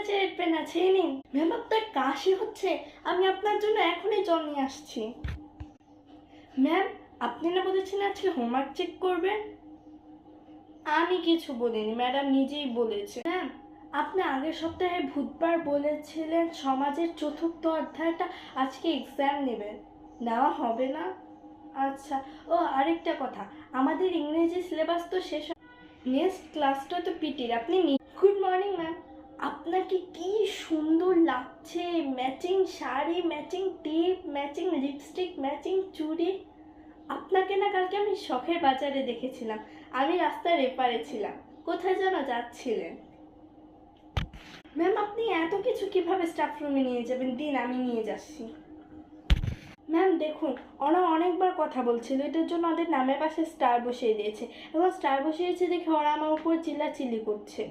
চেয়ারের পেন আছে, এই নিন। ম্যাম আপনার কাশি হচ্ছে, আমি আপনার জন্য এখনই জল নিয়ে আসছি। ম্যাম আপনি না বলেছেন আজকে হোমওয়ার্ক চেক করবেন? আমি কিছু বলিনি, ম্যাডাম নিজেই বলেছে। ম্যাম আপনি আগের সপ্তাহে বুধবার বলেছিলেন সমাজের চতুর্থ অধ্যায়টা আজকে এক্সাম নেবেন, নেওয়া হবে না? আচ্ছা, ও আরেকটা কথা, আমাদের ইংরেজি সিলেবাস তো শেষ, নেক্সট ক্লাসটা তো পিটির। আপনি গুড মর্নিং ম্যাম, আপনাকে কি সুন্দর লাগছে, ম্যাচিং শাড়ি, ম্যাচিং টিপ, ম্যাচিং লিপস্টিক, ম্যাচিং চুড়ি। আপনাকে না কালকে আমি শখের বাজারে দেখেছিলাম, আমি রাস্তার এপারে ছিলাম, কোথায় যেন যাচ্ছিলেন। ম্যাম আপনি এত কিছু কিভাবে স্টাফ রুমে নিয়ে যাবেন? দিন আমি নিয়ে যাচ্ছি। ম্যাম দেখুন, ওরা অনেকবার কথা বলছিল, এটার জন্য ওদের নামের পাশে স্টার বসিয়ে দিয়েছে, এবং স্টার বসিয়েছে দেখে ওরা আমার উপর চিল্লাচিল্লি করছে।